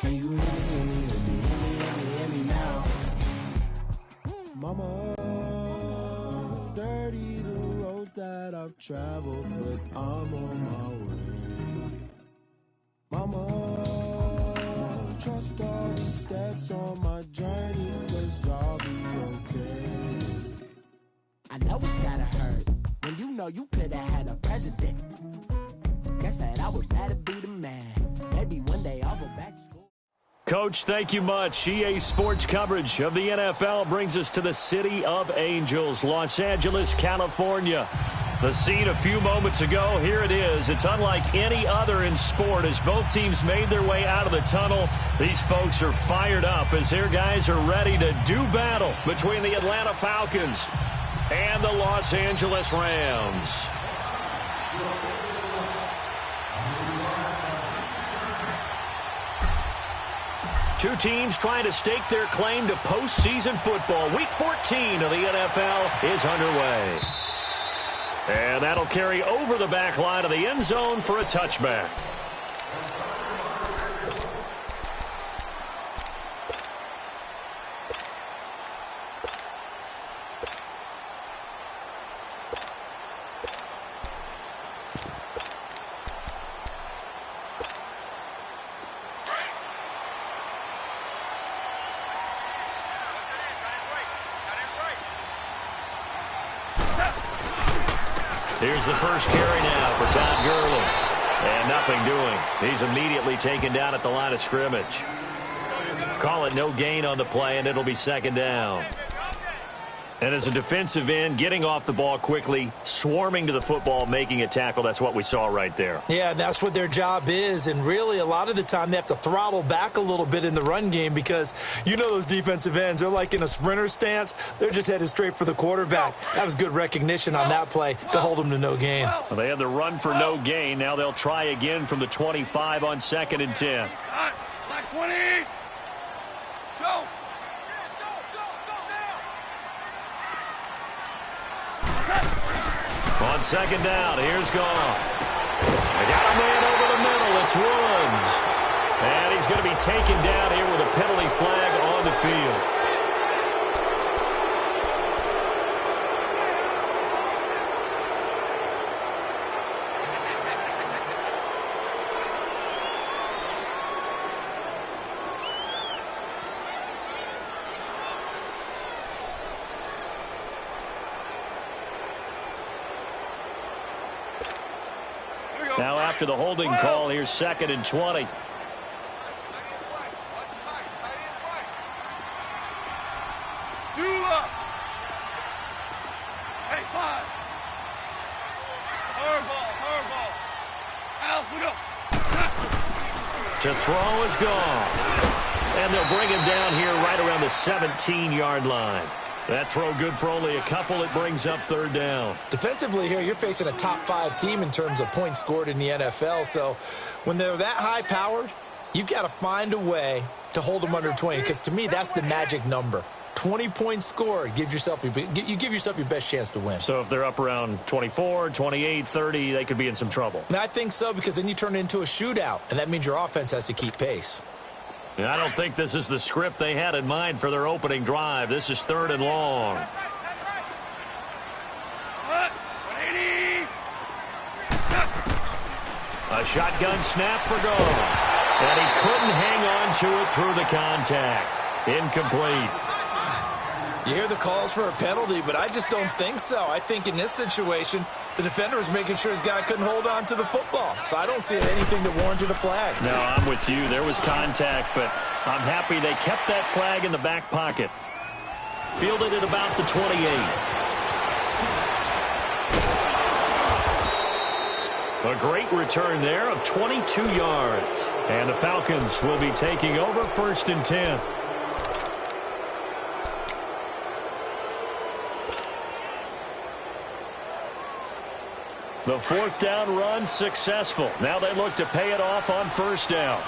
Can you hear me now? Mama, dirty the roads that I've traveled, but I'm on my way. Mama, trust all the steps on my journey, 'cause I'll be okay. I know it's gotta hurt when you know you could've had a president. Guess that I would rather be the man. Maybe one day I'll go back to school. Coach, thank you much. EA Sports coverage of the NFL brings us to the City of Angels, Los Angeles, California. The scene a few moments ago, here it is. It's unlike any other in sport as both teams made their way out of the tunnel. These folks are fired up as their guys are ready to do battle between the Atlanta Falcons and the Los Angeles Rams. Two teams trying to stake their claim to postseason football. Week 14 of the NFL is underway. And that'll carry over the back line of the end zone for a touchback. Here's the first carry now for Todd Gurley. And nothing doing. He's immediately taken down at the line of scrimmage. Call it no gain on the play, and it'll be second down. And as a defensive end, getting off the ball quickly, swarming to the football, making a tackle, that's what we saw right there. Yeah, that's what their job is. And really, a lot of the time, they have to throttle back a little bit in the run game because you know those defensive ends, they're like in a sprinter stance. They're just headed straight for the quarterback. That was good recognition on that play to hold them to no gain. Well, they had the run for no gain. Now they'll try again from the 25 on 2nd and 10. Black 20. Go. On second down, here's Goff. They got a man over the middle. It's Woods. And he's going to be taken down here with a penalty flag on the field. Now after the holding call, here's 2nd and 20. Hey, 5. Hardball. Alf, we go. To throw is gone. And they'll bring him down here right around the 17-yard line. That throw good for only a couple. It brings up 3rd down. Defensively here, you're facing a top 5 team in terms of points scored in the NFL. So when they're that high-powered, you've got to find a way to hold them under 20. Because to me, that's the magic number. 20 points scored, you give yourself your best chance to win. So if they're up around 24, 28, 30, they could be in some trouble. And I think so, because then you turn it into a shootout, and that means your offense has to keep pace. And I don't think this is the script they had in mind for their opening drive. This is 3rd and long. A shotgun snap for Goff. And he couldn't hang on to it through the contact. Incomplete. You hear the calls for a penalty, but I just don't think so. I think in this situation, the defender was making sure his guy couldn't hold on to the football. So I don't see anything that warranted a flag. No, I'm with you. There was contact, but I'm happy they kept that flag in the back pocket. Fielded at about the 28. A great return there of 22 yards. And the Falcons will be taking over 1st and 10. The 4th down run successful. Now they look to pay it off on 1st down.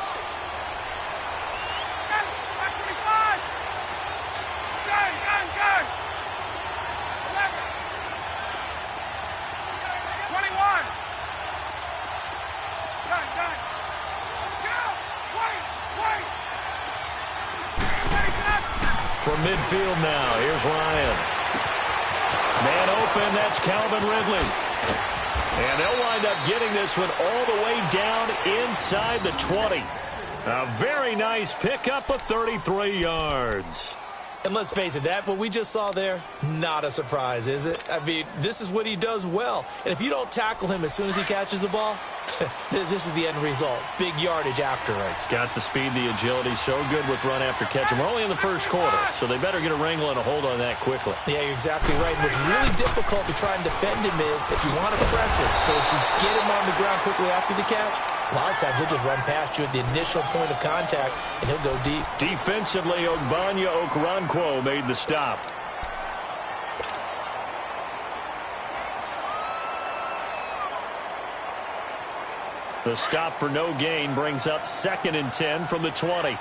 From midfield now, here's Ryan. Man open, that's Calvin Ridley. And they'll wind up getting this one all the way down inside the 20. A very nice pickup of 33 yards. And let's face it, that what we just saw there, not a surprise, is it? I mean, this is what he does well. And if you don't tackle him as soon as he catches the ball, this is the end result. Big yardage afterwards. Got the speed, the agility, so good with run after catch. And we're only in the first quarter, so they better get a wrangle and a hold on that quickly. Yeah, you're exactly right. And what's really difficult to try and defend him is if you want to press him so that you get him on the ground quickly after the catch, a lot of times he'll just run past you at the initial point of contact, and he'll go deep. Defensively, Ogbanya Okoronkwo made the stop. The stop for no gain brings up 2nd and 10 from the 20.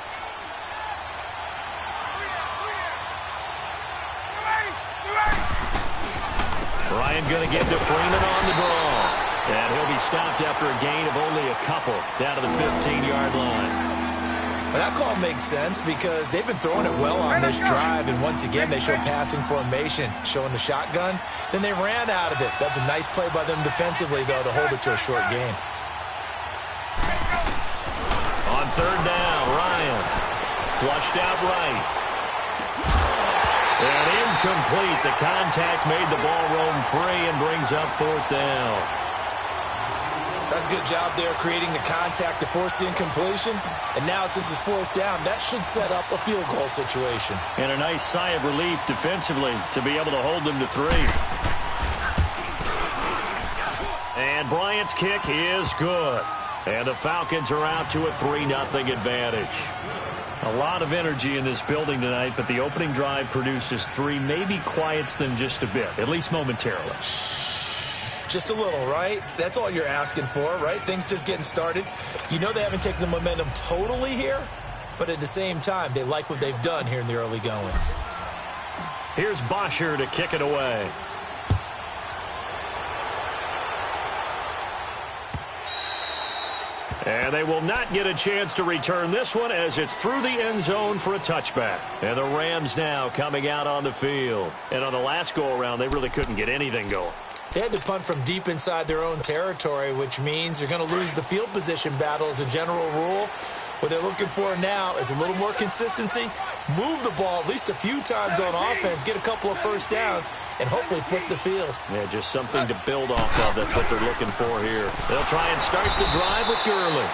Ryan going to give to Freeman on the draw. And he'll be stopped after a gain of only a couple down to the 15-yard line. Well, that call makes sense because they've been throwing it well on this drive, and once again they show passing formation, showing the shotgun. Then they ran out of it. That's a nice play by them defensively, though, to hold it to a short gain. On 3rd down, Ryan flushed out right. And incomplete. The contact made the ball roam free and brings up 4th down. That's a good job there creating the contact to force the incompletion. And now since it's 4th down, that should set up a field goal situation. And a nice sigh of relief defensively to be able to hold them to 3. And Bryant's kick is good. And the Falcons are out to a 3-0 advantage. A lot of energy in this building tonight, but the opening drive produces 3, maybe quiets them just a bit, at least momentarily. Just a little, right? That's all you're asking for, right? Things just getting started. You know they haven't taken the momentum totally here, but at the same time, they like what they've done here in the early going. Here's Bosher to kick it away. And they will not get a chance to return this one as it's through the end zone for a touchback. And the Rams now coming out on the field. And on the last go-around, they really couldn't get anything going. They had to punt from deep inside their own territory, which means they're going to lose the field position battle as a general rule. What they're looking for now is a little more consistency, move the ball at least a few times on offense, get a couple of first downs, and hopefully flip the field. Yeah, just something to build off of. That's what they're looking for here. They'll try and start the drive with Gurley.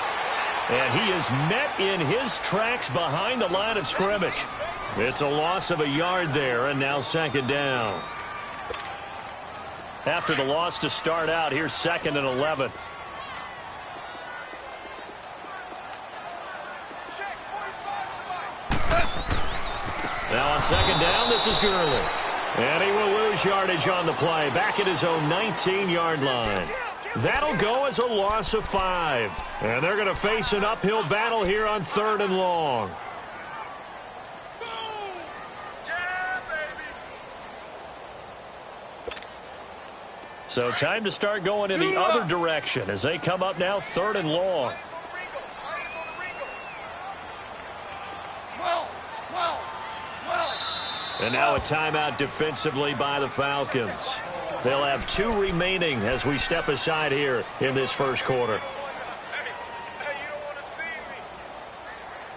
And he is met in his tracks behind the line of scrimmage. It's a loss of a yard there, and now 2nd down. After the loss to start out, here's 2nd and 11. Now on 2nd down, this is Gurley. And he will lose yardage on the play, back at his own 19-yard line. That'll go as a loss of 5. And they're going to face an uphill battle here on 3rd and long. So time to start going in the other direction as they come up now 3rd and long. 12. And now a timeout defensively by the Falcons. They'll have 2 remaining as we step aside here in this first quarter. Hey, you don't want to see me.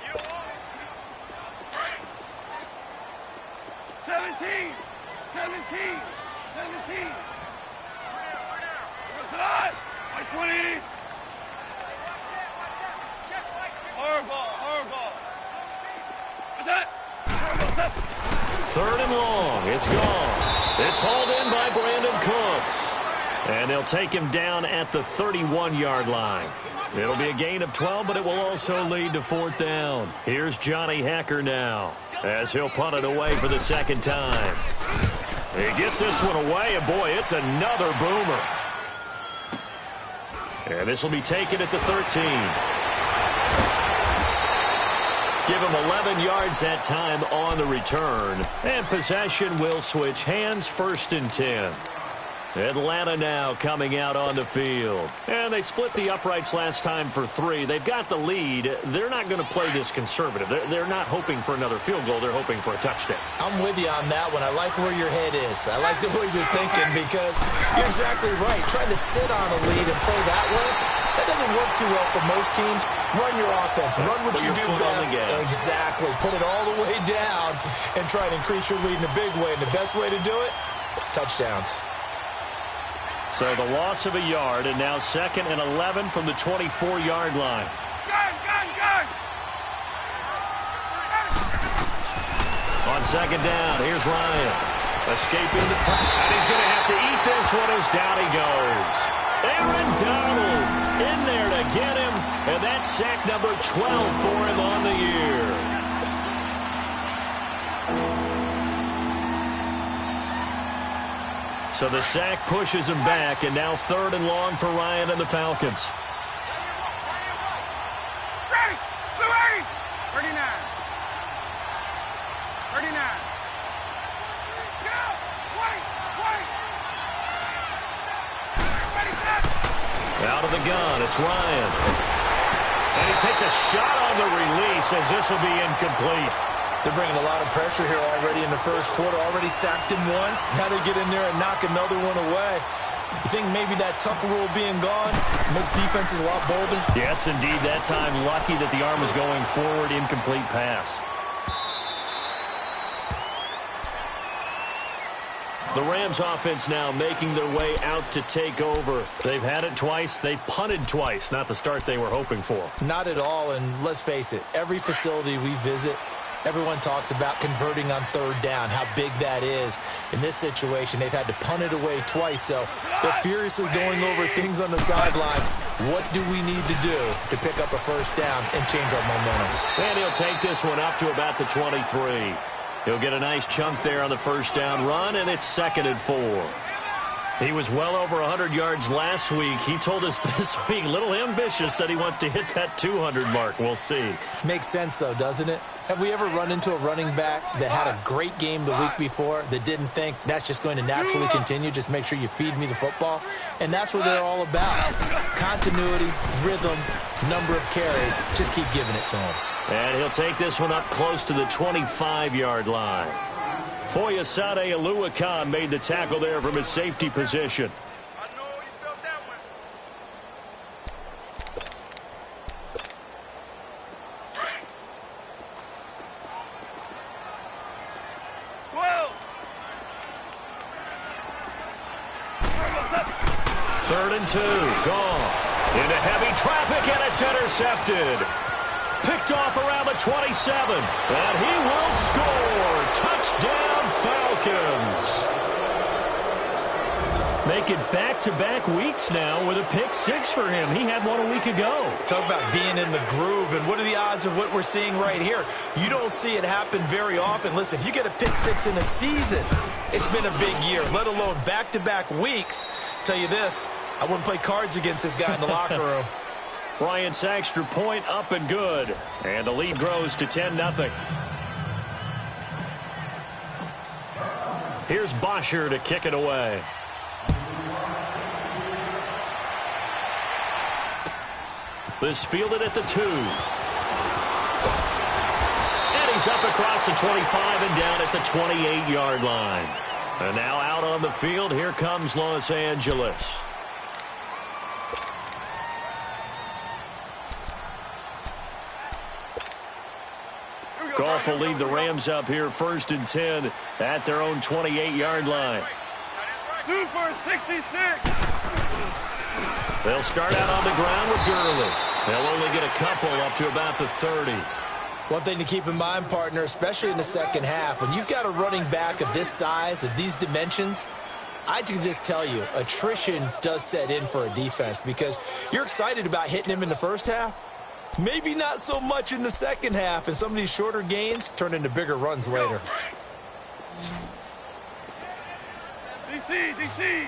You don't want to. 17. Like 20. Hardball. What's that? 3rd and long. It's gone. It's hauled in by Brandon Cooks. And they'll take him down at the 31-yard line. It'll be a gain of 12, but it will also lead to 4th down. Here's Johnny Hecker now as he'll punt it away for the 2nd time. He gets this one away, and boy, it's another boomer. And this will be taken at the 13. Give him 11 yards that time on the return. And possession will switch hands, 1st and 10. Atlanta now coming out on the field. And they split the uprights last time for 3. They've got the lead. They're not going to play this conservative. They're not hoping for another field goal. They're hoping for a touchdown. I'm with you on that one. I like where your head is. I like the way you're thinking because you're exactly right. Trying to sit on a lead and play that way, that doesn't work too well for most teams. Run your offense. Run what you do best. Exactly. Put it all the way down and try and increase your lead in a big way. And the best way to do it, touchdowns. So the loss of a yard, and now 2nd and 11 from the 24-yard line. Gun! On 2nd down, here's Ryan. Escaping the press, and he's going to have to eat this one as down he goes. Aaron Donald in there to get him, and that's sack number 12 for him on the year. So the sack pushes him back, and now 3rd and long for Ryan and the Falcons. Ready! 39. Go! Wait! Ready, set! Out of the gun, it's Ryan. And he takes a shot on the release as this will be incomplete. They're bringing a lot of pressure here already in the first quarter. Already sacked him once. Now they get in there and knock another one away. You think maybe that Tucker rule being gone makes defenses a lot bolder? Yes, indeed. That time, lucky that the arm was going forward. Incomplete pass. The Rams offense now making their way out to take over. They've had it twice. They've punted twice. Not the start they were hoping for. Not at all, and let's face it, every facility we visit, everyone talks about converting on 3rd down, how big that is. In this situation, they've had to punt it away twice, so they're furiously going over things on the sidelines. What do we need to do to pick up a 1st down and change our momentum? And he'll take this one up to about the 23. He'll get a nice chunk there on the 1st down run, and it's 2nd and 4. He was well over 100 yards last week. He told us this week, a little ambitious, said he wants to hit that 200 mark. We'll see. Makes sense, though, doesn't it? Have we ever run into a running back that had a great game the week before that didn't think that's just going to naturally continue? Just make sure you feed me the football. And that's what they're all about. Continuity, rhythm, number of carries. Just keep giving it to him. And he'll take this one up close to the 25-yard line. Foyesade Oluwakan made the tackle there from his safety position. I know you felt that one. Whoa! 3rd and 2. Gone. Into heavy traffic, and it's intercepted. Picked off around the 27. And he will score. Touchdown, Falcons. Make it back-to-back weeks now with a pick 6 for him. He had one a week ago. Talk about being in the groove, and what are the odds of what we're seeing right here? You don't see it happen very often. Listen, if you get a pick 6 in a season, it's been a big year, let alone back-to-back weeks. Tell you this, I wouldn't play cards against this guy in the locker room. Ryan Saxter point up and good. And the lead grows to 10-0. Here's Bosher to kick it away. This fielded at the 2. And he's up across the 25 and down at the 28-yard line. And now out on the field, here comes Los Angeles. Goff will lead the Rams up here 1st and 10 at their own 28-yard line. Super 66. They'll start out on the ground with Gurley. They'll only get a couple up to about the 30. One thing to keep in mind, partner, especially in the second half, when you've got a running back of this size, of these dimensions, I can just tell you, attrition does set in for a defense because you're excited about hitting him in the first half. Maybe not so much in the second half, and some of these shorter gains turn into bigger runs later. DC.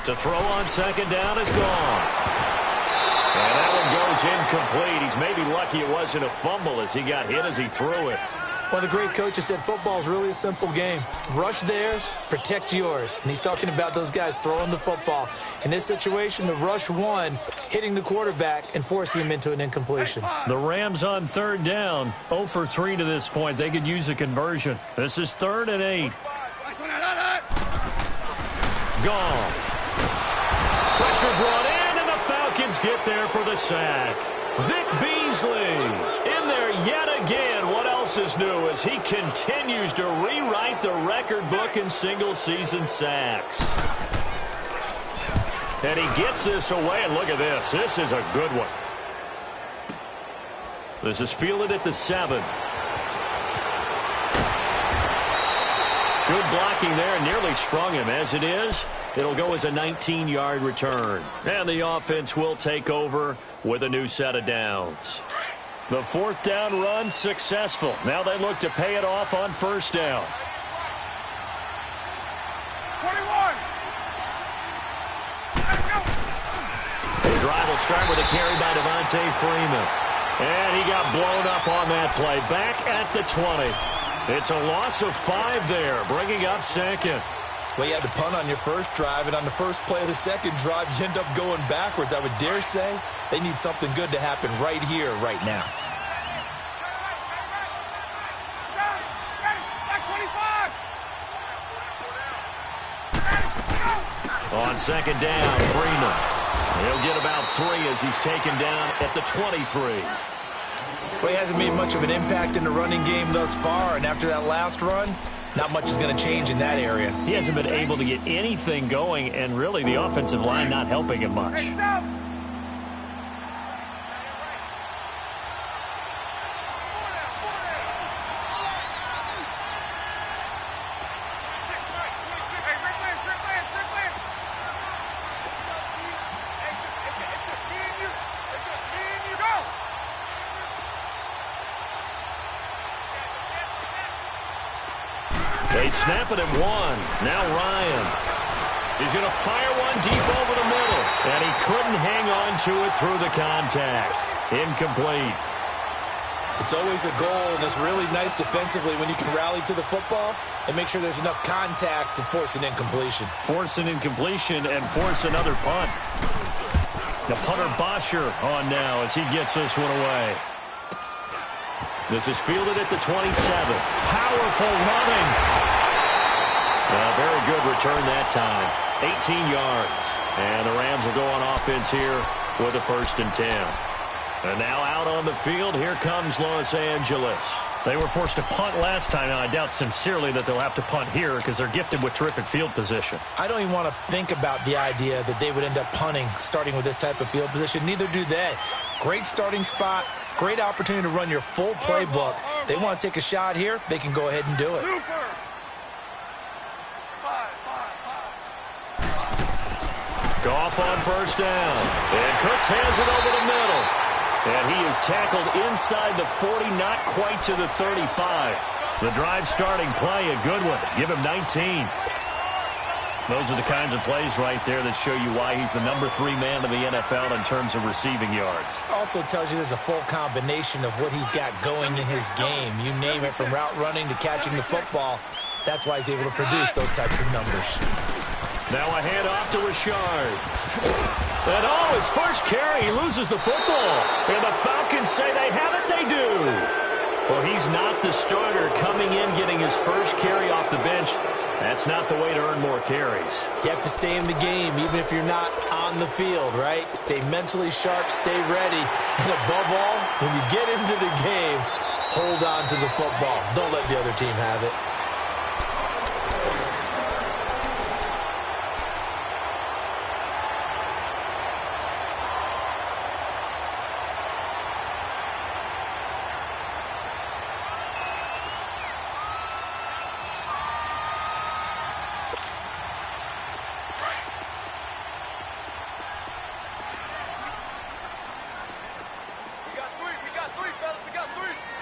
To throw on 2nd down is gone. And that one goes incomplete. He's maybe lucky it wasn't a fumble as he got hit as he threw it. One of the great coaches said football is really a simple game. Rush theirs, protect yours. And he's talking about those guys throwing the football. In this situation, the rush one, hitting the quarterback and forcing him into an incompletion. The Rams on third down, 0 for 3 to this point. They could use a conversion. This is 3rd and 8. Gone. Pressure brought in, and the Falcons get there for the sack. Vic Beasley in there yet again. What else is new as he continues to rewrite the record book in single-season sacks. And he gets this away, and look at this. This is a good one. This is fielded at the 7. Good blocking there, nearly sprung him. As it is, it'll go as a 19-yard return. And the offense will take over with a new set of downs. The 4th down run successful. Now they look to pay it off on 1st down. 21. The drive will start with a carry by Devontae Freeman. And he got blown up on that play. Back at the 20. It's a loss of 5 there, bringing up 2nd. Well, you had to punt on your first drive, and on the first play of the second drive, you end up going backwards. I would dare say they need something good to happen right here, right now. On 2nd down, Freeman. He'll get about 3 as he's taken down at the 23. Well, he hasn't made much of an impact in the running game thus far, and after that last run, not much is going to change in that area. He hasn't been able to get anything going, and really the offensive line not helping him much. They snap it at 1. Now Ryan. He's going to fire one deep over the middle. And he couldn't hang on to it through the contact. Incomplete. It's always a goal, and it's really nice defensively when you can rally to the football and make sure there's enough contact to force an incompletion. Force an incompletion and force another punt. The punter Bosher on now as he gets this one away. This is fielded at the 27. Powerful running. A very good return that time. 18 yards. And the Rams will go on offense here with a 1st and 10. And now out on the field, here comes Los Angeles. They were forced to punt last time. Now, I doubt sincerely that they'll have to punt here because they're gifted with terrific field position. I don't even want to think about the idea that they would end up punting starting with this type of field position. Neither do they. Great starting spot. Great opportunity to run your full playbook. If they want to take a shot here, they can go ahead and do it. Goff on 1st down. And Cooks has it over the middle. And he is tackled inside the 40, not quite to the 35. The drive starting play, a good one. Give him 19. Those are the kinds of plays right there that show you why he's the number 3 man in the NFL in terms of receiving yards. Also tells you there's a full combination of what he's got going in his game. You name it, from route running to catching the football. That's why he's able to produce those types of numbers. Now a handoff to Richard. And his first carry, he loses the football. And the Falcons say they have it, they do. Well, he's not the starter coming in, getting his first carry off the bench. That's not the way to earn more carries. You have to stay in the game, even if you're not on the field, right? Stay mentally sharp, stay ready. And above all, when you get into the game, hold on to the football. Don't let the other team have it.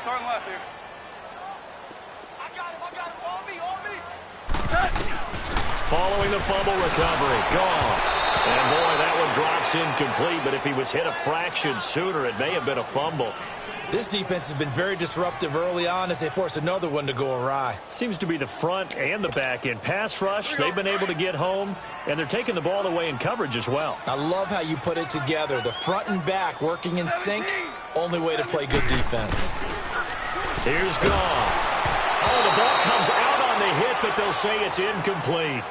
Starting left here. I got him. On me. Following the fumble recovery. Gone. And boy, that one drops incomplete, but if he was hit a fraction sooner, it may have been a fumble. This defense has been very disruptive early on as they force another one to go awry. Seems to be the front and the back end. Pass rush, they've been able to get home, and they're taking the ball away in coverage as well. I love how you put it together. The front and back working in sync, only way to play good defense. Here's Goff. Oh, the ball comes out on the hit, but they'll say it's incomplete.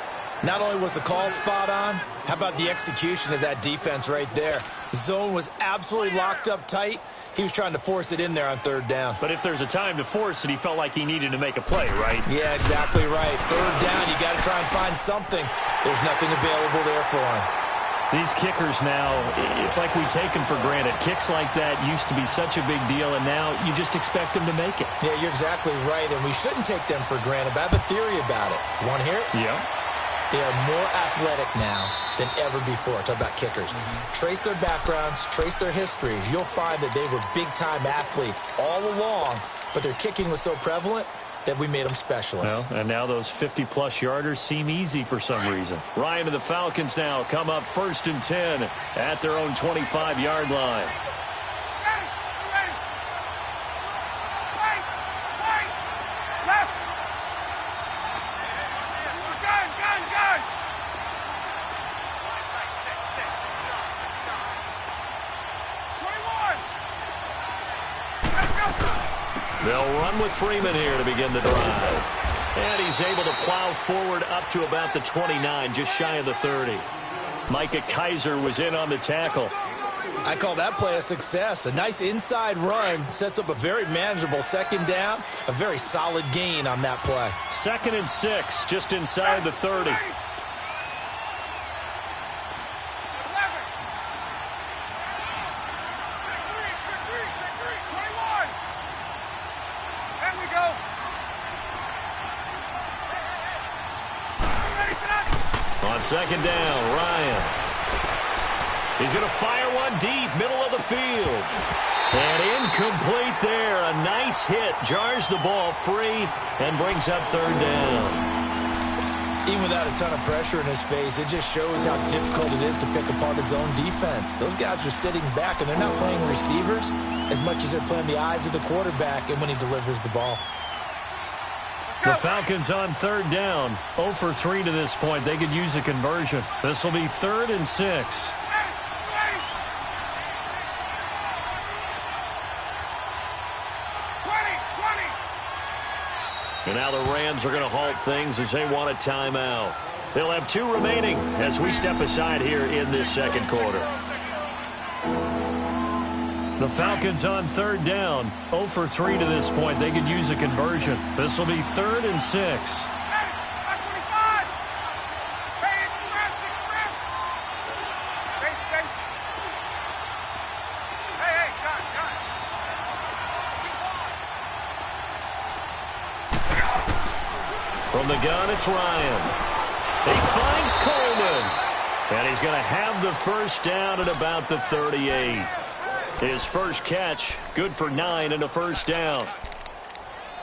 Not only was the call spot on, how about the execution of that defense right there? The zone was absolutely locked up tight. He was trying to force it in there on third down. But if there's a time to force it, he felt like he needed to make a play, right? Yeah, exactly right. Third down, you got to try and find something. There's nothing available there for him. These kickers now, it's like we take them for granted. Kicks like that used to be such a big deal, and now you just expect them to make it. Yeah, you're exactly right, and we shouldn't take them for granted. But I have a theory about it. You want to hear it? Yeah. They are more athletic now than ever before. Talk about kickers. Trace their backgrounds, trace their histories. You'll find that they were big-time athletes all along, but their kicking was so prevalent that we made them specialists. Well, and now those 50-plus yarders seem easy for some reason. Ryan and the Falcons now come up 1st and 10 at their own 25-yard line. They'll run with Freeman here to begin the drive. And he's able to plow forward up to about the 29, just shy of the 30. Micah Kaiser was in on the tackle. I call that play a success. A nice inside run sets up a very manageable second down. A very solid gain on that play. 2nd and 6, just inside the 30. On 2nd down, Ryan. He's going to fire one deep, middle of the field. And incomplete there. A nice hit. Jars the ball free and brings up 3rd down. Even without a ton of pressure in his face, it just shows how difficult it is to pick apart his own defense. Those guys are sitting back, and they're not playing receivers as much as they're playing the eyes of the quarterback and when he delivers the ball. The Falcons on 3rd down. 0 for 3 to this point. They could use a conversion. This will be 3rd and 6. And now the Rams are going to halt things as they want a timeout. They'll have 2 remaining as we step aside here in this 2nd quarter. The Falcons on 3rd down. 0 for 3 to this point. They could use a conversion. This will be 3rd and 6. From the gun, it's Ryan. He finds Coleman. And he's going to have the 1st down at about the 38. His first catch, good for 9 and a 1st down.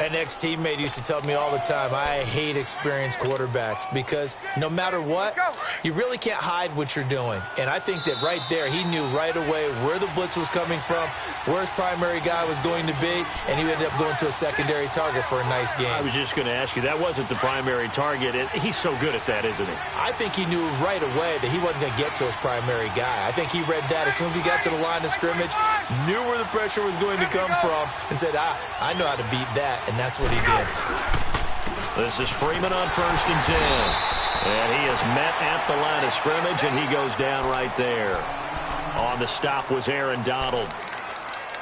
An ex-teammate used to tell me all the time, I hate experienced quarterbacks because no matter what, you really can't hide what you're doing. And I think that right there, he knew right away where the blitz was coming from, where his primary guy was going to be, and he ended up going to a secondary target for a nice game. I was just going to ask you, that wasn't the primary target. He's so good at that, isn't he? I think he knew right away that he wasn't going to get to his primary guy. I think he read that as soon as he got to the line of scrimmage, knew where the pressure was going to come from, and said, I know how to beat that. And that's what he did. This is Freeman on 1st and 10. And he is met at the line of scrimmage, and he goes down right there. On the stop was Aaron Donald.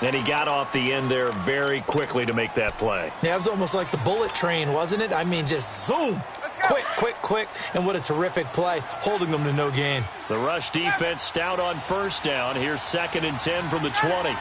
And he got off the end there very quickly to make that play. Yeah, it was almost like the bullet train, wasn't it? I mean, just zoom. Quick, quick, quick. And what a terrific play, holding them to no gain. The rush defense stout on 1st down. Here's 2nd and 10 from the 20.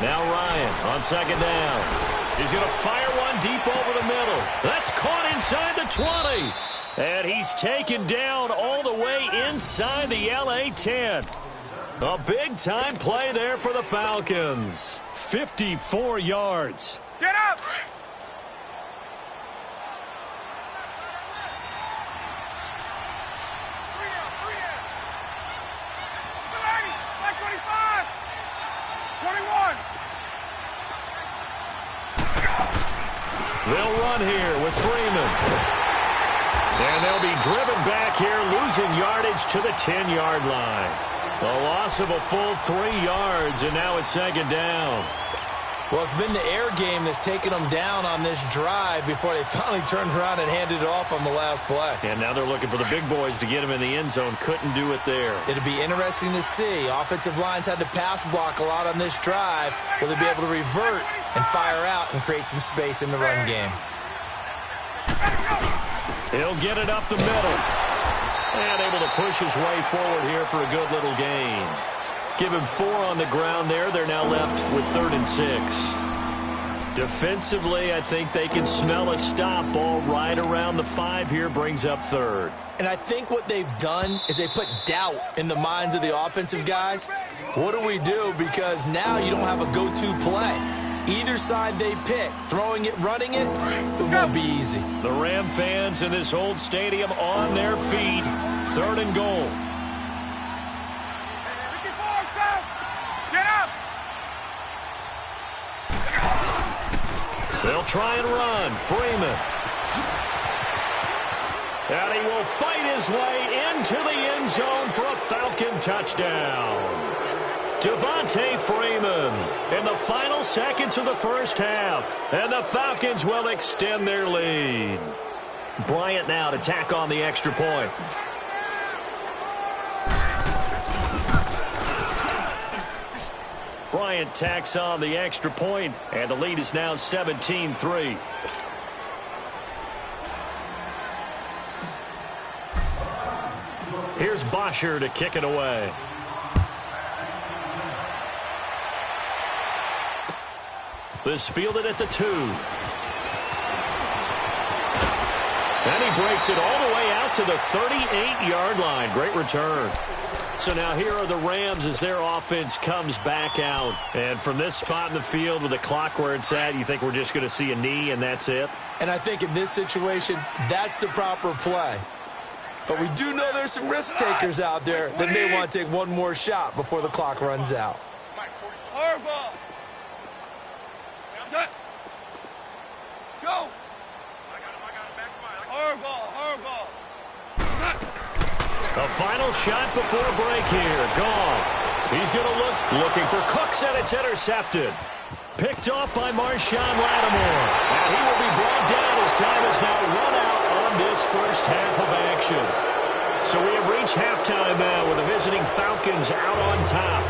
Now Ryan on 2nd down. He's going to fire one deep over the middle. That's caught inside the 20. And he's taken down all the way inside the LA 10. A big-time play there for the Falcons. 54 yards. Get up! They'll run here with Freeman. And they'll be driven back here, losing yardage to the 10-yard line. A loss of a full 3 yards, and now it's second down. Well, it's been the air game that's taken them down on this drive before they finally turned around and handed it off on the last play. And now they're looking for the big boys to get him in the end zone. Couldn't do it there. It'll be interesting to see. Offensive lines had to pass block a lot on this drive. Will they be able to revert and fire out and create some space in the run game? He'll get it up the middle. And able to push his way forward here for a good little gain. Give him 4 on the ground there. They're now left with 3rd and 6. Defensively, I think they can smell a stop. Ball right around the 5 here, brings up 3rd. And I think what they've done is they put doubt in the minds of the offensive guys. What do we do? Because now you don't have a go-to play. Either side they pick, throwing it, running it, it won't be easy. The Ram fans in this old stadium on their feet. 3rd and goal. Get up! They'll try and run. Freeman. And he will fight his way into the end zone for a Falcon touchdown. Devontae Freeman in the final seconds of the first half. And the Falcons will extend their lead. Bryant now to tack on the extra point. Bryant tacks on the extra point, and the lead is now 17-3. Here's Bosher to kick it away. This fielded at the 2. And he breaks it all the way out to the 38-yard line. Great return. So now here are the Rams as their offense comes back out. And from this spot in the field with the clock where it's at, you think we're just going to see a knee and that's it? And I think in this situation, that's the proper play. But we do know there's some risk takers out there that may want to take one more shot before the clock runs out. Horrible. Go. I got him. Back smile. Horrible. A final shot before break here. Goff. He's going to looking for Cooks, and it's intercepted. Picked off by Marshawn Lattimore. And he will be brought down as time is now run out on this first half of action. So we have reached halftime now with the visiting Falcons out on top.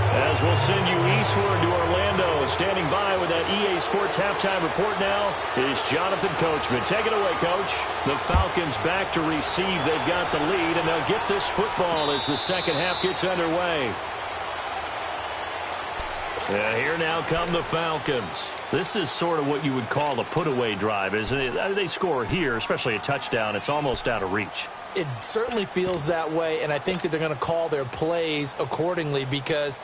As we'll send you eastward to Orlando. Standing by with that EA Sports halftime report now is Jonathan Coachman. Take it away, Coach. The Falcons back to receive. They've got the lead, and they'll get this football as the second half gets underway. And here now come the Falcons. This is sort of what you would call a put-away drive, isn't it? They score here, especially a touchdown. It's almost out of reach. It certainly feels that way, and I think that they're going to call their plays accordingly because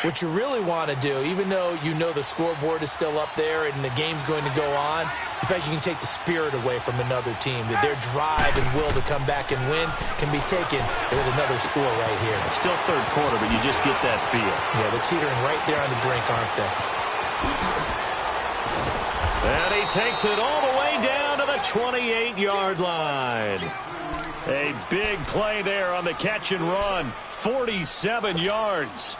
what you really want to do, even though you know the scoreboard is still up there and the game's going to go on, in fact, you can take the spirit away from another team, that their drive and will to come back and win can be taken with another score right here. It's still third quarter, but you just get that feel. Yeah, they're teetering right there on the brink, aren't they? And he takes it all the way down to the 28-yard line. A big play there on the catch and run. 47 yards.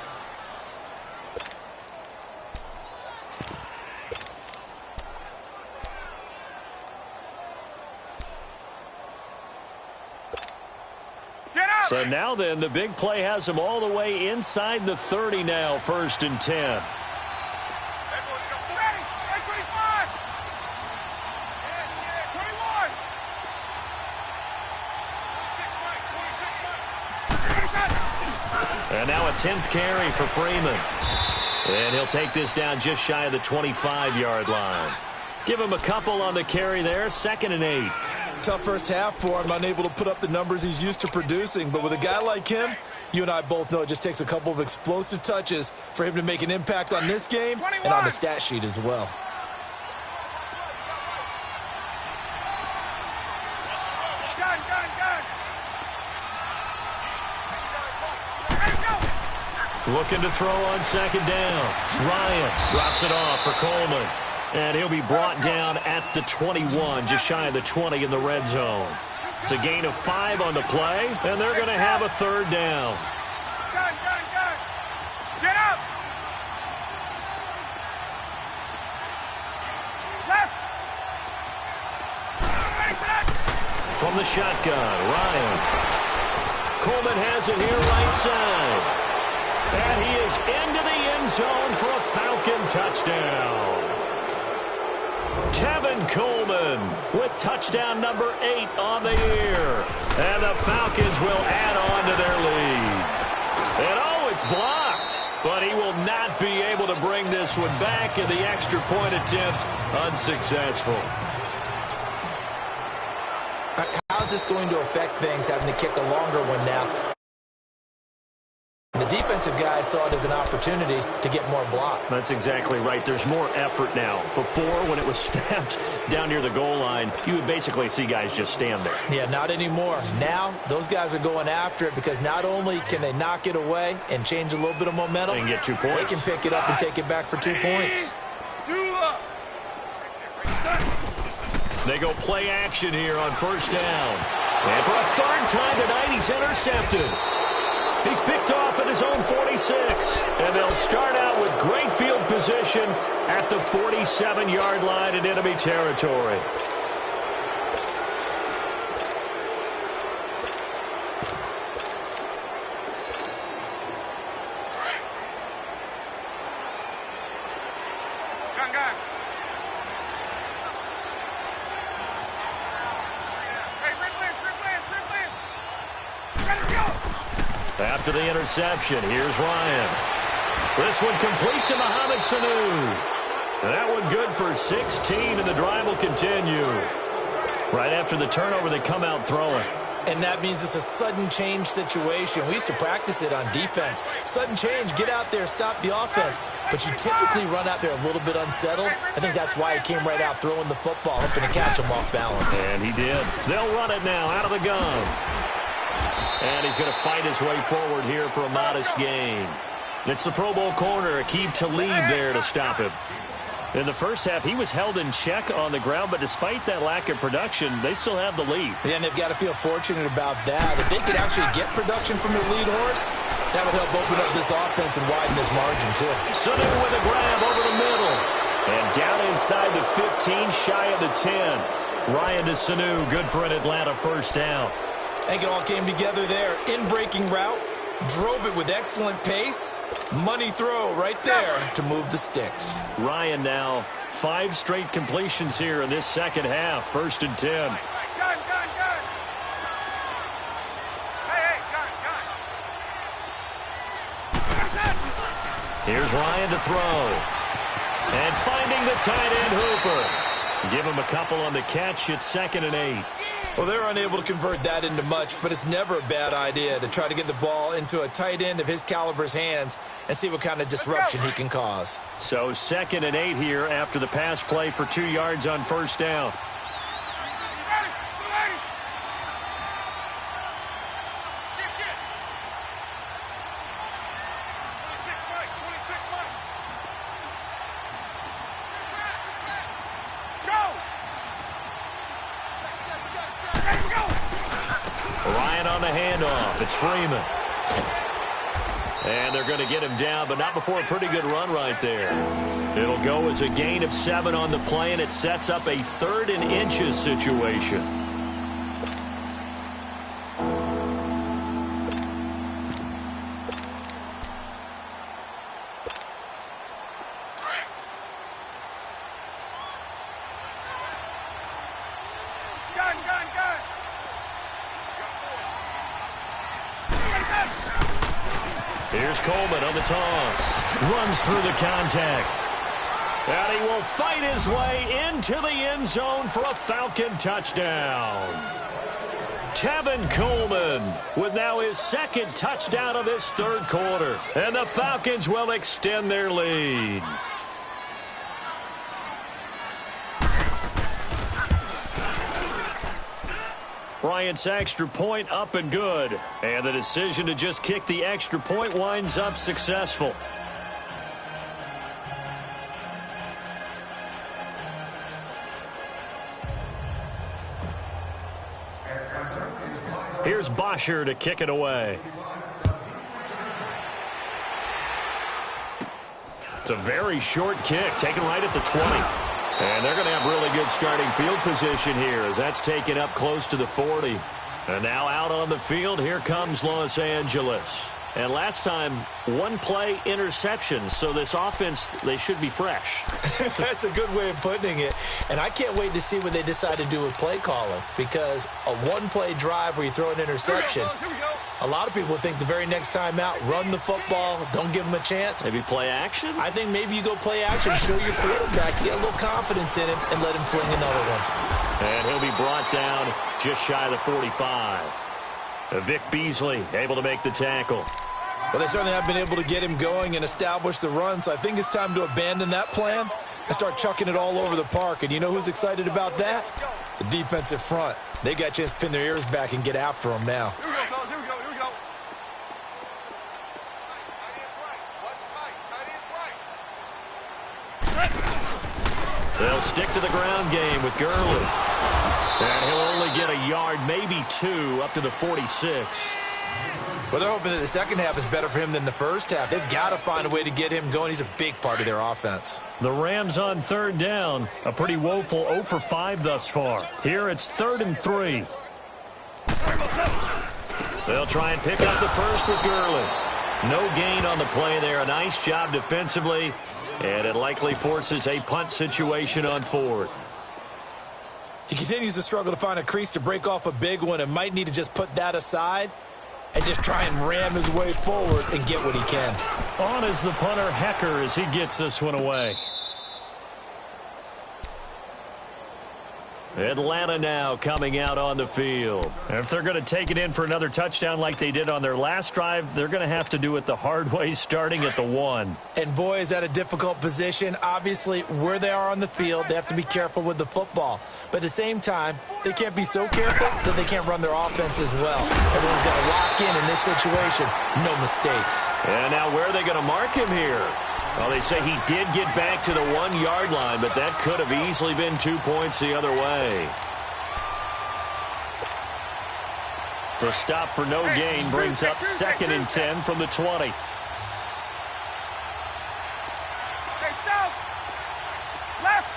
So now then, the big play has him all the way inside the 30 now, 1st and 10. And now a 10th carry for Freeman. And he'll take this down just shy of the 25-yard line. Give him a couple on the carry there, 2nd and 8. tough first half for him, unable to put up the numbers he's used to producing. But with a guy like him, you and I both know it just takes a couple of explosive touches for him to make an impact on this game 21. And on the stat sheet as well. Looking to throw on second down. Ryan drops it off for Coleman. And he'll be brought down at the 21, just shy of the 20 in the red zone. It's a gain of 5 on the play, and they're going to have a third down. Get up! Left! From the shotgun, Ryan. Coleman has it here right side. And he is into the end zone for a Falcon touchdown. Tevin Coleman with touchdown number 8 on the year. And the Falcons will add on to their lead. And oh, it's blocked. But he will not be able to bring this one back, and the extra point attempt unsuccessful. How's this going to affect things, having to kick a longer one now? The defensive guys saw it as an opportunity to get more block. That's exactly right. There's more effort now. Before, when it was snapped down near the goal line, you would basically see guys just stand there. Yeah, not anymore. Now, those guys are going after it because not only can they knock it away and change a little bit of momentum, and get 2 points. They can pick it up and take it back for 2 points. They go play action here on first down. And for a third time tonight, he's intercepted. He's picked off at his own 46. And they'll start out with great field position at the 47-yard line in enemy territory. After the interception, here's Ryan. This one complete to Mohamed Sanu. That one good for 16, and the drive will continue. Right after the turnover, they come out throwing. And that means it's a sudden change situation. We used to practice it on defense. Sudden change, get out there, stop the offense. But you typically run out there a little bit unsettled. I think that's why he came right out throwing the football, hoping to catch him off balance. And he did. They'll run it now out of the gun. And he's going to fight his way forward here for a modest gain. It's the Pro Bowl corner, Aqib Talib there to stop him. In the first half, he was held in check on the ground, but despite that lack of production, they still have the lead. Yeah, and they've got to feel fortunate about that. If they could actually get production from their lead horse, that would help open up this offense and widen this margin, too. Sanu with a grab over the middle. And down inside the 15, shy of the 10. Ryan to Sanu, good for an Atlanta first down. I think it all came together there. In-breaking route, drove it with excellent pace. Money throw right there to move the sticks. Ryan now 5 straight completions here in this second half. 1st and 10. Gun. Hey, gun. Here's Ryan to throw. And finding the tight end Hooper. Give him a couple on the catch. It's 2nd and 8. Well, they're unable to convert that into much, but it's never a bad idea to try to get the ball into a tight end of his caliber's hands and see what kind of disruption he can cause. So 2nd and 8 here after the pass play for 2 yards on first down. Ryan on the handoff. It's Freeman. And they're going to get him down, but not before a pretty good run right there. It'll go as a gain of 7 on the play, and it sets up a 3rd and inches situation. Here's Coleman on the toss. Runs through the contact. And he will fight his way into the end zone for a Falcon touchdown. Tevin Coleman with now his second touchdown of this third quarter. And the Falcons will extend their lead. Bryant's extra point up and good. And the decision to just kick the extra point winds up successful. Here's Bosher to kick it away. It's a very short kick, taken right at the 20. And they're going to have really good starting field position here as that's taken up close to the 40. And now out on the field, here comes Los Angeles. And last time, one play interception, so this offense, they should be fresh. That's a good way of putting it. And I can't wait to see what they decide to do with play calling, because a one-play drive where you throw an interception, a lot of people think the very next time out, run the football, don't give them a chance. Maybe play action? I think maybe you go play action, show your quarterback, get a little confidence in him, and let him fling another one. And he'll be brought down just shy of the 45. Vic Beasley able to make the tackle. Well, they certainly have been able to get him going and establish the run, so I think it's time to abandon that plan and start chucking it all over the park. And you know who's excited about that? The defensive front. They got a chance to pin their ears back and get after him now. Here we go, fellas. Here we go. Here we go. Tight end right. They'll stick to the ground game with Gurley. And he'll only get a yard, maybe two, up to the 46. Well, they're hoping that the second half is better for him than the first half. They've got to find a way to get him going. He's a big part of their offense. The Rams on third down. A pretty woeful 0 for 5 thus far. Here it's 3rd and 3. They'll try and pick up the first with Gurley. No gain on the play there. A nice job defensively. And it likely forces a punt situation on 4th. He continues to struggle to find a crease to break off a big one and might need to just put that aside and just try and ram his way forward and get what he can. On is the punter, Hecker, as he gets this one away. Atlanta now coming out on the field. And if they're going to take it in for another touchdown like they did on their last drive, they're going to have to do it the hard way, starting at the 1. And boy, is that a difficult position. Obviously, where they are on the field, they have to be careful with the football. But at the same time, they can't be so careful that they can't run their offense as well. Everyone's got to lock in this situation. No mistakes. And now where are they going to mark him here? Well, they say he did get back to the 1-yard line, but that could have easily been 2 points the other way. The stop for no gain brings up 2nd and 10 from the 20. Hey, south. Left.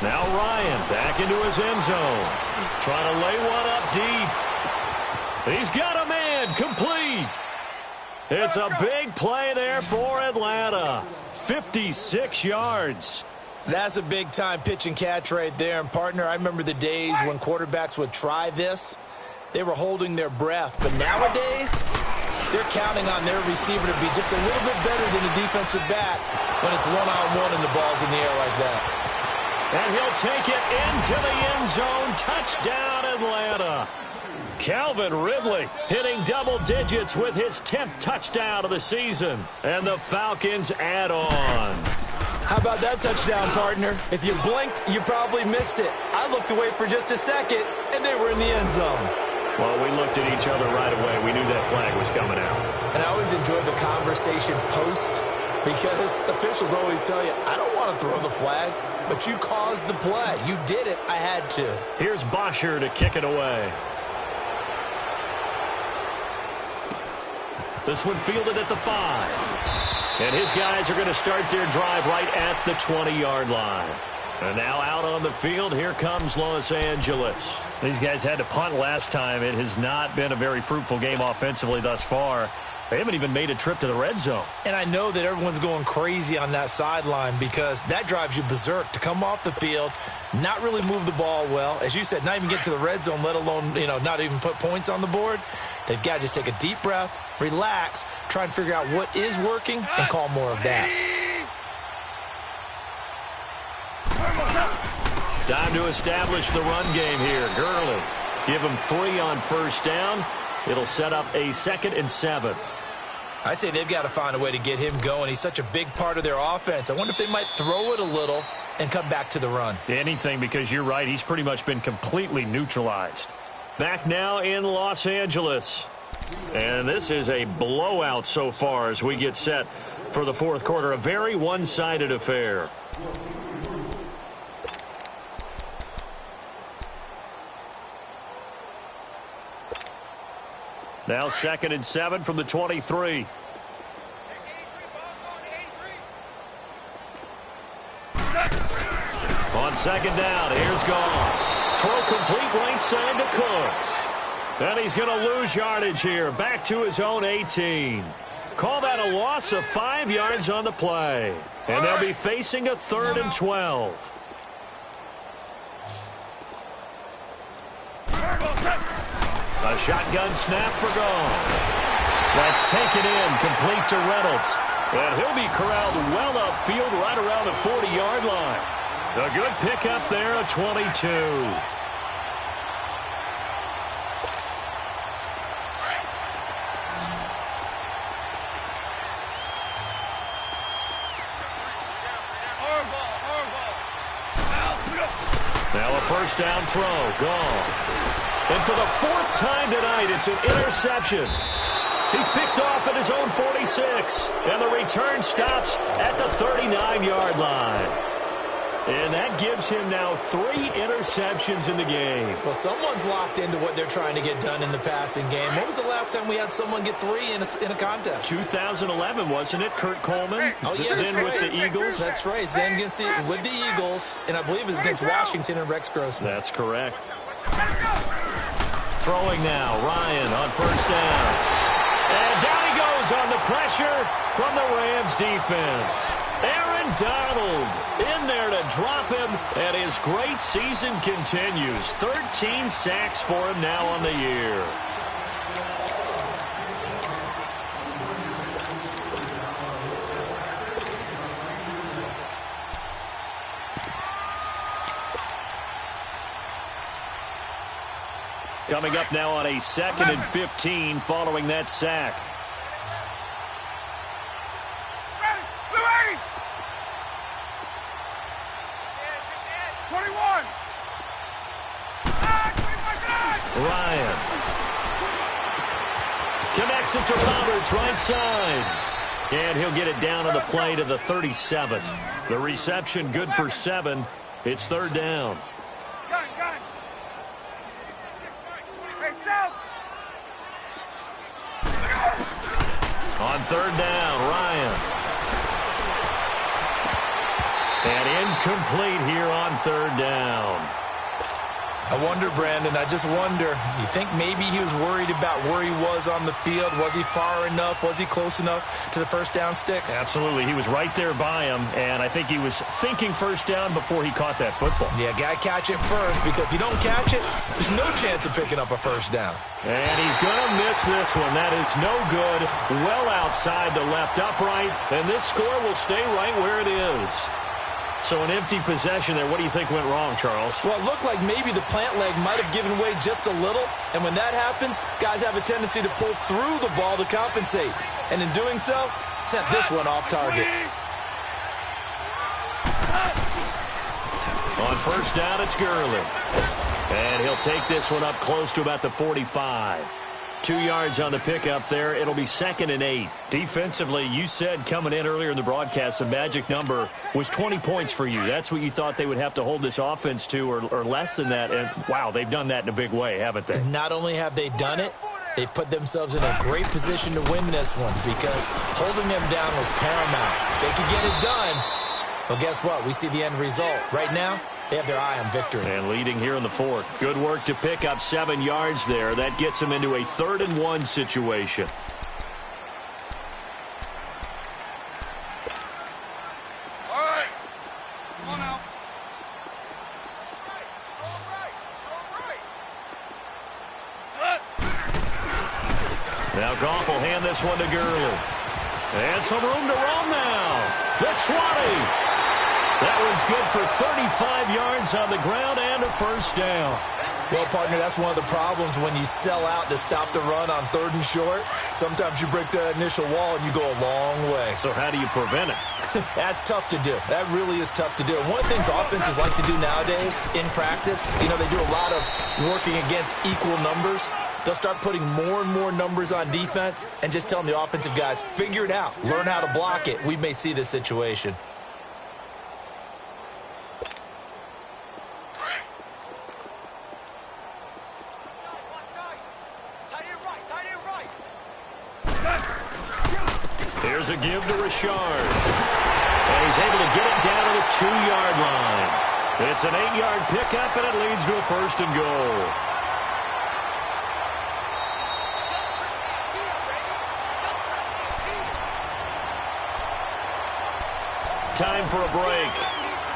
Now Ryan back into his end zone. Trying to lay one up deep. He's got a man, complete. It's a big play there for Atlanta. 56 yards. That's a big-time pitch and catch right there. And, partner, I remember the days when quarterbacks would try this. They were holding their breath. But nowadays, they're counting on their receiver to be just a little bit better than a defensive back when it's one-on-one and the ball's in the air like that. And he'll take it into the end zone. Touchdown, Atlanta. Calvin Ridley hitting double digits with his 10th touchdown of the season. And the Falcons add on. How about that touchdown, partner? If you blinked, you probably missed it. I looked away for just a second, and they were in the end zone. Well, we looked at each other right away. We knew that flag was coming out. And I always enjoy the conversation post, because officials always tell you, I don't want to throw the flag, but you caused the play. You did it. I had to. Here's Bosher to kick it away. This one fielded at the 5. And his guys are going to start their drive right at the 20-yard line. And now out on the field, here comes Los Angeles. These guys had to punt last time. It has not been a very fruitful game offensively thus far. They haven't even made a trip to the red zone. And I know that everyone's going crazy on that sideline because that drives you berserk to come off the field, not really move the ball well. As you said, not even get to the red zone, let alone, not even put points on the board. They've got to just take a deep breath, relax, try and figure out what is working and call more of that. Time to establish the run game here. Gurley, give him 3 on first down. It'll set up a 2nd and 7. I'd say they've got to find a way to get him going. He's such a big part of their offense. I wonder if they might throw it a little and come back to the run. Anything, because you're right. He's pretty much been completely neutralized. Back now in Los Angeles. And this is a blowout so far as we get set for the fourth quarter. A very one-sided affair. Now 2nd and 7 from the 23. On 2nd down, here's Goff. Throw complete right side to Cooks. And he's going to lose yardage here. Back to his own 18. Call that a loss of 5 yards on the play. And they'll be facing a 3rd and 12. A shotgun snap for Goff. That's taken in, complete to Reynolds. And he'll be corralled well upfield right around the 40-yard line. A good pickup there, a 22. Now a first down throw, Goff. And for the 4th time tonight, it's an interception. He's picked off at his own 46. And the return stops at the 39-yard line. And that gives him now 3 interceptions in the game. Well, someone's locked into what they're trying to get done in the passing game. When was the last time we had someone get 3 in a contest? 2011, wasn't it? Kurt Coleman? Oh, yeah, that's then right. with the Eagles? That's right. Then with the Eagles, and I believe it was against Washington and Rex Grossman. That's correct. Throwing now, Ryan on first down. And down he goes on the pressure from the Rams defense. Aaron Donald in there to drop him, and his great season continues. 13 sacks for him now on the year. Coming up now on a 2nd and 15 following that sack. Ryan connects it to Roberts right side. And he'll get it down on the play to the 37. The reception good for 7. It's 3rd down. On 3rd down, Ryan. And incomplete here on 3rd down. I wonder, Brandon, I just wonder, you think maybe he was worried about where he was on the field? Was he far enough? Was he close enough to the first down sticks? Absolutely. He was right there by him, and I think he was thinking first down before he caught that football. Yeah, got to catch it first, because if you don't catch it, there's no chance of picking up a first down. And he's going to miss this one. That is no good. Well outside the left upright, and this score will stay right where it is. So an empty possession there. What do you think went wrong, Charles? Well, it looked like maybe the plant leg might have given way just a little. And when that happens, guys have a tendency to pull through the ball to compensate. And in doing so, sent this one off target. On first down, it's Gurley. And he'll take this one up close to about the 45. 2 yards on the pickup there. It'll be 2nd and 8. Defensively, you said coming in earlier in the broadcast, the magic number was 20 points for you. That's what you thought they would have to hold this offense to, or less than that. And, wow, they've done that in a big way, haven't they? Not only have they done it, they put themselves in a great position to win this one because holding them down was paramount. If they could get it done, well, guess what? We see the end result. Right now, they have their eye on victory. And leading here in the 4th. Good work to pick up 7 yards there. That gets them into a 3rd and 1 situation. Now Goff will hand this one to Gurley. And some room to roam now. The 20. That one's good for 35 yards on the ground and a first down. Well, partner, that's one of the problems when you sell out to stop the run on 3rd and short. Sometimes you break that initial wall and you go a long way. So how do you prevent it? That's tough to do. That really is tough to do. And one of the things offenses like to do nowadays in practice, you know, they do a lot of working against equal numbers. They'll start putting more and more numbers on defense and just telling the offensive guys, figure it out. Learn how to block it. We may see this situation. Here's a give to Richard. And he's able to get it down to the 2-yard line. It's an 8-yard pickup, and it leads to a 1st and goal. Time for a break.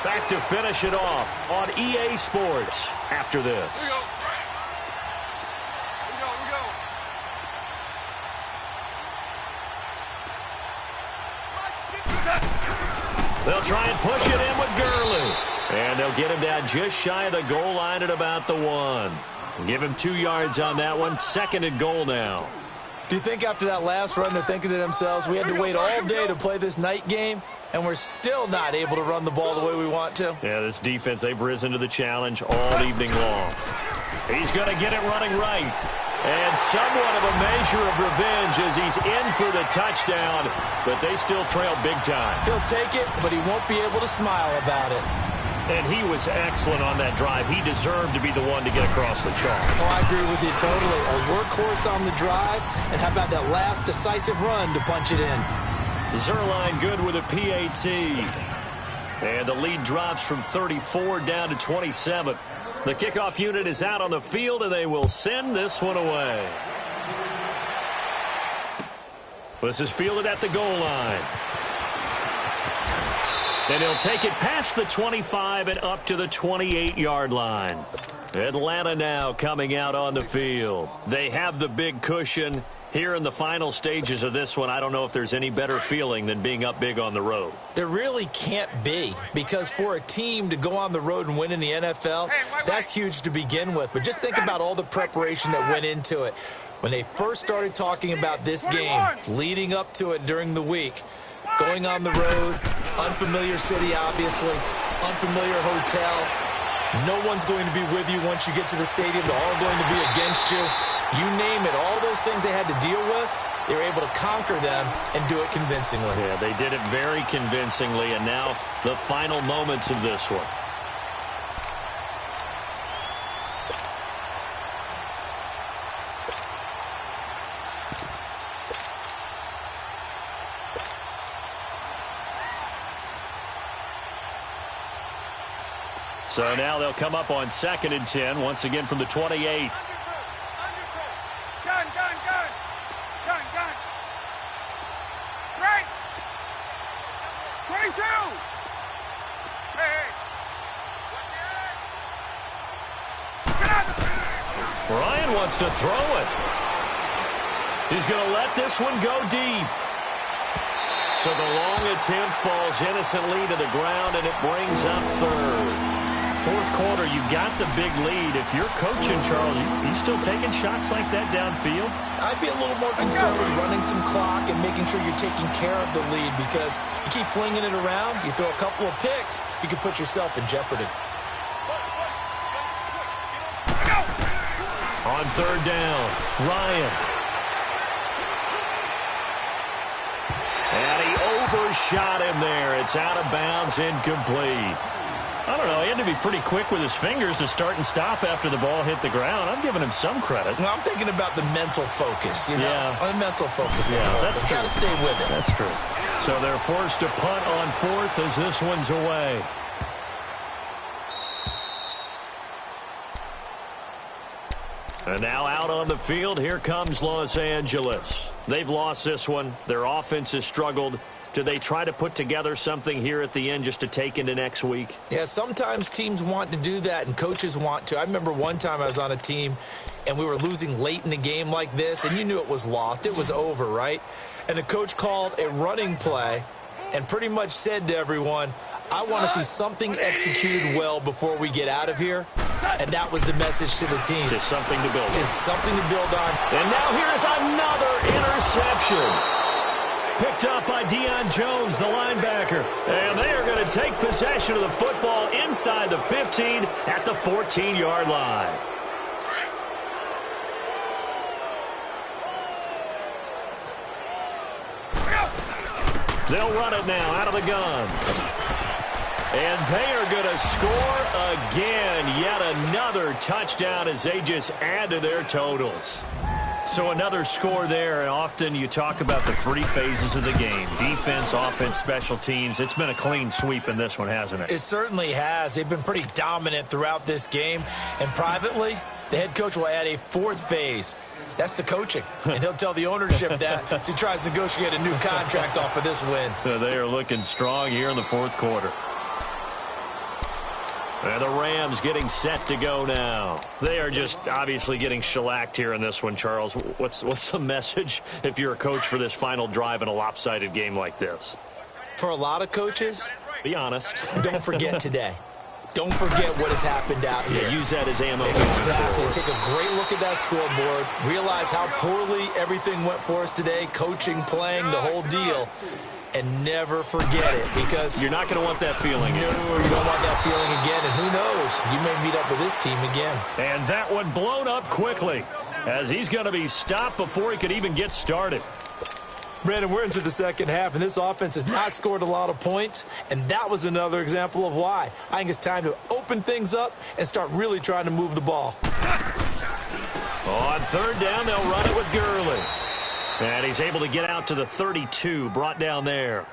Back to finish it off on EA Sports after this. Here we go. They'll try and push it in with Gurley. And they'll get him down just shy of the goal line at about the 1. Give him 2 yards on that one. 2nd and goal now. Do you think after that last run they're thinking to themselves, we had to wait all day to play this night game, and we're still not able to run the ball the way we want to? Yeah, this defense, they've risen to the challenge all evening long. He's going to get it running right. And somewhat of a measure of revenge as he's in for the touchdown, but they still trail big time. He'll take it, but he won't be able to smile about it. And he was excellent on that drive. He deserved to be the one to get across the chalk. Oh, I agree with you totally. A workhorse on the drive, and how about that last decisive run to punch it in? Zerline good with a PAT. And the lead drops from 34 down to 27. The kickoff unit is out on the field, and they will send this one away. This is fielded at the goal line. And he'll take it past the 25 and up to the 28-yard line. Atlanta now coming out on the field. They have the big cushion. Here in the final stages of this one, I don't know if there's any better feeling than being up big on the road. There really can't be, because for a team to go on the road and win in the NFL, that's huge to begin with. But just think about all the preparation that went into it. When they first started talking about this game, leading up to it during the week, going on the road, unfamiliar city, obviously, unfamiliar hotel. No one's going to be with you once you get to the stadium. They're all going to be against you. You name it, all those things they had to deal with, they were able to conquer them and do it convincingly. Yeah, they did it very convincingly, and now the final moments of this one. So now they'll come up on 2nd and 10, once again from the 28. Gun. Right. 22. Hey. Ryan wants to throw it. He's going to let this one go deep. So the long attempt falls innocently to the ground, and it brings up 3rd. 4th quarter, you've got the big lead. If you're coaching, Charles, you still taking shots like that downfield? I'd be a little more concerned with running some clock and making sure you're taking care of the lead, because you keep flinging it around, you throw a couple of picks, you can put yourself in jeopardy. On 3rd down, Ryan. And he overshot him there. It's out of bounds, incomplete. I don't know. He had to be pretty quick with his fingers to start and stop after the ball hit the ground. I'm giving him some credit. Well, I'm thinking about the mental focus, you know? Yeah. The mental focus. Yeah, that's true. Got to stay with it. That's true. So they're forced to punt on 4th as this one's away. And now out on the field, here comes Los Angeles. They've lost this one. Their offense has struggled. Do they try to put together something here at the end just to take into next week? Yeah, sometimes teams want to do that and coaches want to. I remember one time I was on a team and we were losing late in the game like this, and you knew it was lost. It was over, right? And the coach called a running play and pretty much said to everyone, I want to see something executed well before we get out of here. And that was the message to the team. Just something to build on. Just something to build on. And now here's another interception. Picked up by Deion Jones, the linebacker. And they are going to take possession of the football inside the 15 at the 14-yard line. They'll run it now out of the gun. And they are going to score again. Yet another touchdown as they just add to their totals. So another score there, and often you talk about the three phases of the game. Defense, offense, special teams. It's been a clean sweep in this one, hasn't it? It certainly has. They've been pretty dominant throughout this game. And privately, the head coach will add a fourth phase. That's the coaching. And he'll tell the ownership that as he tries to negotiate a new contract off of this win. They are looking strong here in the fourth quarter. And the Rams getting set to go now. They are just obviously getting shellacked here in this one, Charles. What's the message if you're a coach for this final drive in a lopsided game like this? For a lot of coaches, be honest. Don't forget today. Don't forget what has happened out here. Yeah, use that as ammo. Exactly. Take a great look at that scoreboard. Realize how poorly everything went for us today. Coaching, playing, the whole deal. And never forget it, because you're not going to want that feeling. No, you don't want that feeling again. And who knows? You may meet up with this team again. And that one blown up quickly as he's going to be stopped before he could even get started. Brandon, we're into the second half, and this offense has not scored a lot of points, and that was another example of why. I think it's time to open things up and start really trying to move the ball. On third down, they'll run it with Gurley. And he's able to get out to the 32, brought down there.